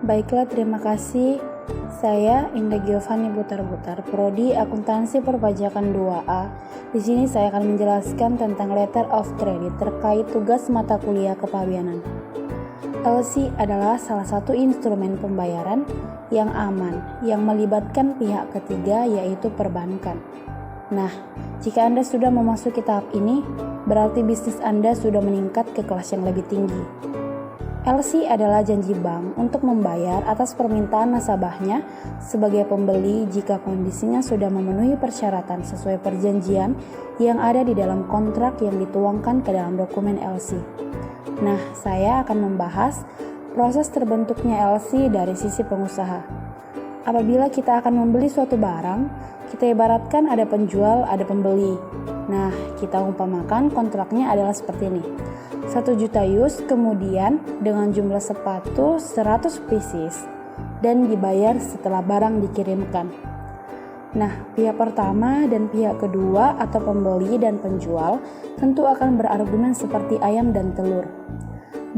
Baiklah, terima kasih. Saya Indah Giovanni Butar-Butar, Prodi Akuntansi Perpajakan 2A. Di sini saya akan menjelaskan tentang Letter of Credit terkait tugas mata kuliah kepabeanan. LC adalah salah satu instrumen pembayaran yang aman, yang melibatkan pihak ketiga yaitu perbankan. Nah, jika Anda sudah memasuki tahap ini, berarti bisnis Anda sudah meningkat ke kelas yang lebih tinggi. LC adalah janji bank untuk membayar atas permintaan nasabahnya sebagai pembeli jika kondisinya sudah memenuhi persyaratan sesuai perjanjian yang ada di dalam kontrak yang dituangkan ke dalam dokumen LC. Nah, saya akan membahas proses terbentuknya LC dari sisi pengusaha. Apabila kita akan membeli suatu barang, kita ibaratkan ada penjual, ada pembeli. Nah, kita umpamakan kontraknya adalah seperti ini. 1 juta US, kemudian dengan jumlah sepatu 100 pieces dan dibayar setelah barang dikirimkan. Nah, pihak pertama dan pihak kedua atau pembeli dan penjual tentu akan berargumen seperti ayam dan telur.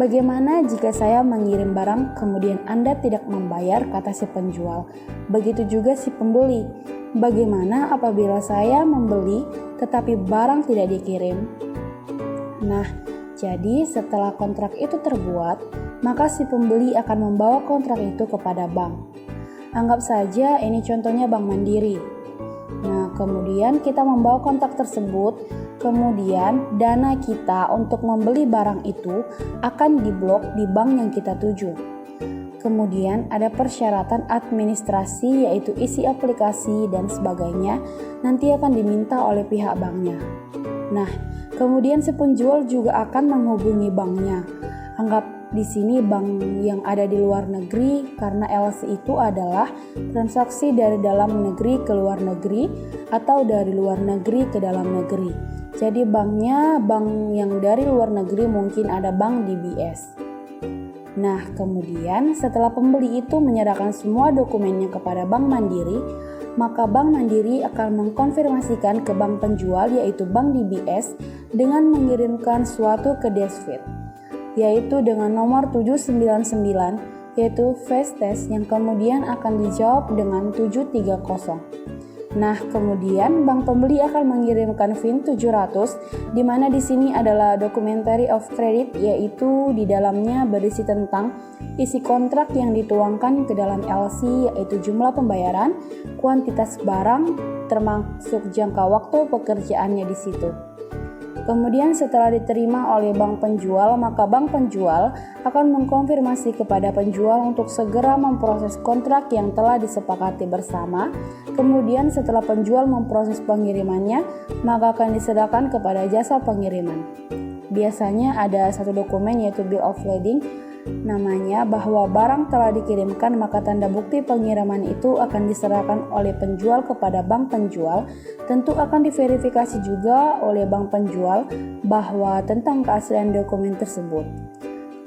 Bagaimana jika saya mengirim barang kemudian Anda tidak membayar, kata si penjual. Begitu juga si pembeli. Bagaimana apabila saya membeli tetapi barang tidak dikirim? Nah, jadi setelah kontrak itu terbuat, maka si pembeli akan membawa kontrak itu kepada bank. Anggap saja ini contohnya Bank Mandiri. Nah, kemudian kita membawa kontrak tersebut, kemudian dana kita untuk membeli barang itu akan diblok di bank yang kita tuju. Kemudian ada persyaratan administrasi yaitu isi aplikasi dan sebagainya nanti akan diminta oleh pihak banknya. Nah, kemudian si penjual juga akan menghubungi banknya. Anggap di sini bank yang ada di luar negeri karena LC itu adalah transaksi dari dalam negeri ke luar negeri atau dari luar negeri ke dalam negeri. Jadi banknya bank yang dari luar negeri mungkin ada bank DBS. Nah, kemudian setelah pembeli itu menyerahkan semua dokumennya kepada Bank Mandiri, maka Bank Mandiri akan mengkonfirmasikan ke bank penjual yaitu Bank DBS dengan mengirimkan suatu ke Desfit, yaitu dengan nomor 799, yaitu fast test yang kemudian akan dijawab dengan 730. Nah, kemudian bank pembeli akan mengirimkan VIN 700, di mana di sini adalah documentary of credit, yaitu di dalamnya berisi tentang isi kontrak yang dituangkan ke dalam LC, yaitu jumlah pembayaran, kuantitas barang, termasuk jangka waktu pekerjaannya di situ. Kemudian setelah diterima oleh bank penjual, maka bank penjual akan mengkonfirmasi kepada penjual untuk segera memproses kontrak yang telah disepakati bersama. Kemudian setelah penjual memproses pengirimannya, maka akan diserahkan kepada jasa pengiriman. Biasanya ada satu dokumen yaitu bill of lading, namanya bahwa barang telah dikirimkan, maka tanda bukti pengiriman itu akan diserahkan oleh penjual kepada bank penjual. Tentu akan diverifikasi juga oleh bank penjual bahwa tentang keaslian dokumen tersebut.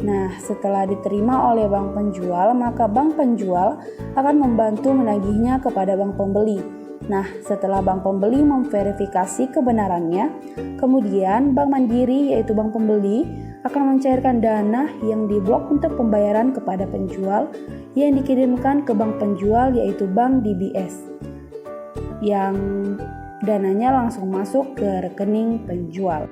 Nah, setelah diterima oleh bank penjual, maka bank penjual akan membantu menagihnya kepada bank pembeli. Nah, setelah bank pembeli memverifikasi kebenarannya, kemudian Bank Mandiri yaitu bank pembeli akan mencairkan dana yang diblok untuk pembayaran kepada penjual yang dikirimkan ke bank penjual yaitu Bank DBS, yang dananya langsung masuk ke rekening penjual.